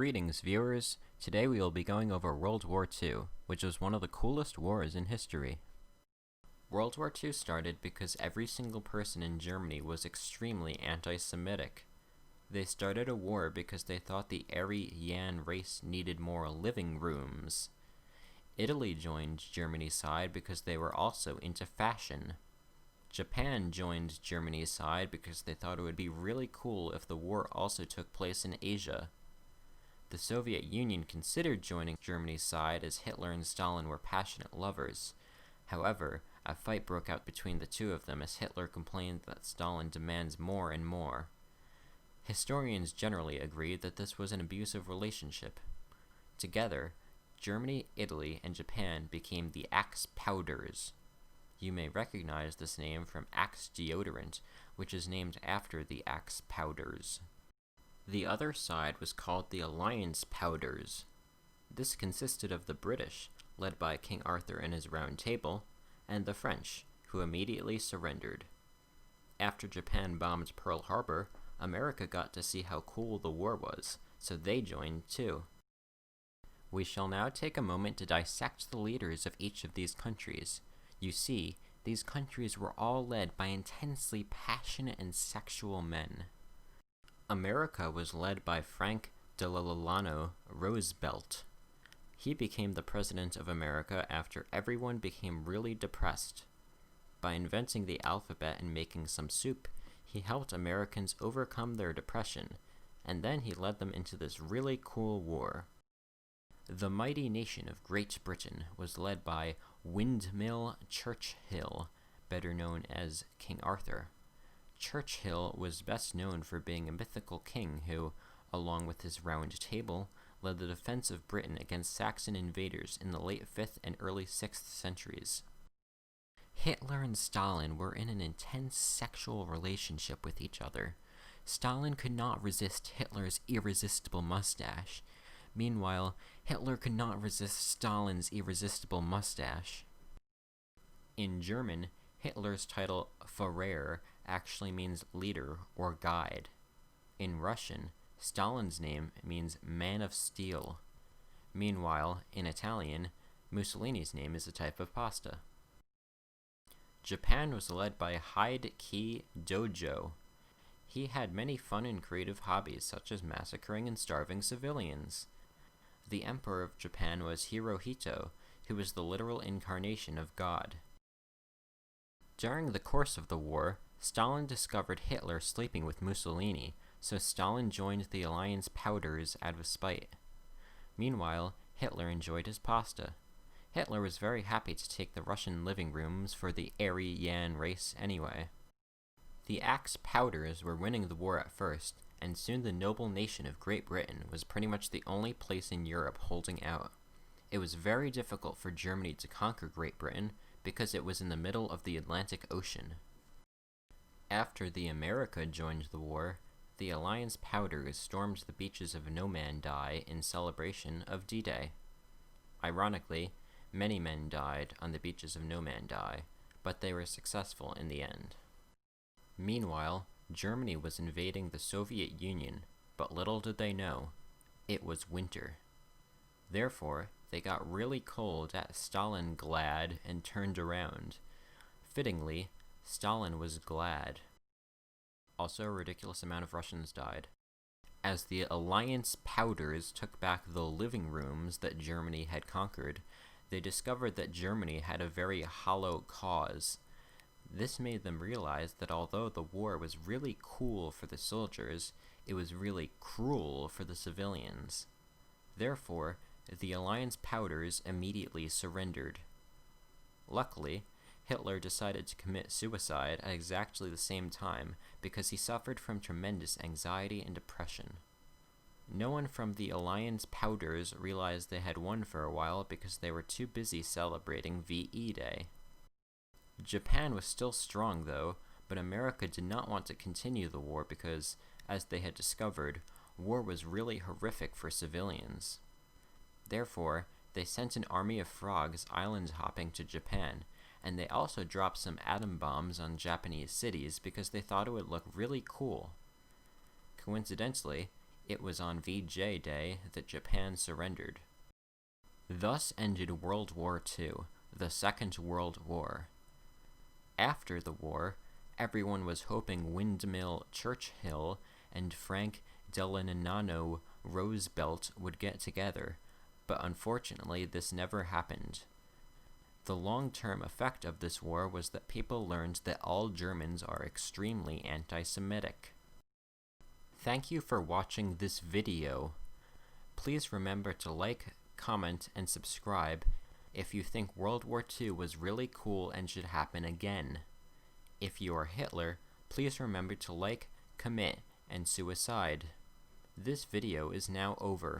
Greetings, viewers. Today we will be going over World War II, which was one of the coolest wars in history. World War II started because every single person in Germany was extremely anti-Semitic. They started a war because they thought the Aryan race needed more living rooms. Italy joined Germany's side because they were also into fashion. Japan joined Germany's side because they thought it would be really cool if the war also took place in Asia. The Soviet Union considered joining Germany's side as Hitler and Stalin were passionate lovers. However, a fight broke out between the two of them as Hitler complained that Stalin demands more and more. Historians generally agreed that this was an abusive relationship. Together, Germany, Italy, and Japan became the Axe Powders. You may recognize this name from Axe deodorant, which is named after the Axe Powders. The other side was called the Alliance Powders. This consisted of the British, led by King Arthur and his Round Table, and the French, who immediately surrendered. After Japan bombed Pearl Harbor, America got to see how cool the war was, so they joined too. We shall now take a moment to dissect the leaders of each of these countries. You see, these countries were all led by intensely passionate and sexual men. America was led by Frank Delano Roosevelt. He became the president of America after everyone became really depressed. By inventing the alphabet and making some soup, he helped Americans overcome their depression, and then he led them into this really cool war. The mighty nation of Great Britain was led by Windmill Churchill, better known as King Arthur. Churchill was best known for being a mythical king who, along with his Round Table, led the defense of Britain against Saxon invaders in the late 5th and early 6th centuries. Hitler and Stalin were in an intense sexual relationship with each other. Stalin could not resist Hitler's irresistible mustache. Meanwhile, Hitler could not resist Stalin's irresistible mustache. In German, Hitler's title Führer actually means leader or guide. In Russian, Stalin's name means man of steel. Meanwhile, in Italian, Mussolini's name is a type of pasta. Japan was led by Hide-Ki Dojo. He had many fun and creative hobbies such as massacring and starving civilians. The Emperor of Japan was Hirohito, who was the literal incarnation of God. During the course of the war, Stalin discovered Hitler sleeping with Mussolini, so Stalin joined the Alliance Powders out of spite. Meanwhile, Hitler enjoyed his pasta. Hitler was very happy to take the Russian living rooms for the Aryan race anyway. The Axe Powders were winning the war at first, and soon the noble nation of Great Britain was pretty much the only place in Europe holding out. It was very difficult for Germany to conquer Great Britain because it was in the middle of the Atlantic Ocean. After the America joined the war, the Alliance Powders stormed the beaches of Normandy in celebration of D-Day. Ironically, many men died on the beaches of Normandy, but they were successful in the end. Meanwhile, Germany was invading the Soviet Union, but little did they know, it was winter. Therefore, they got really cold at Stalingrad and turned around. Fittingly, Stalin was glad. Also, a ridiculous amount of Russians died. As the Alliance Powders took back the living rooms that Germany had conquered, they discovered that Germany had a very hollow cause. This made them realize that although the war was really cool for the soldiers, it was really cruel for the civilians. Therefore, the Alliance Powders immediately surrendered. Luckily, Hitler decided to commit suicide at exactly the same time because he suffered from tremendous anxiety and depression. No one from the Alliance Powders realized they had won for a while because they were too busy celebrating VE Day. Japan was still strong though, but America did not want to continue the war because, as they had discovered, war was really horrific for civilians. Therefore, they sent an army of frogs island hopping to Japan, and they also dropped some atom bombs on Japanese cities because they thought it would look really cool. Coincidentally, It was on VJ Day that Japan surrendered. Thus ended World War II, the Second World War. After the war, everyone was hoping Windmill Churchill and Frank Delano Roosevelt would get together, but unfortunately this never happened. The long-term effect of this war was that people learned that all Germans are extremely anti-Semitic. Thank you for watching this video. Please remember to like, comment, and subscribe if you think World War II was really cool and should happen again. If you are Hitler, please remember to like, commit, and suicide. This video is now over.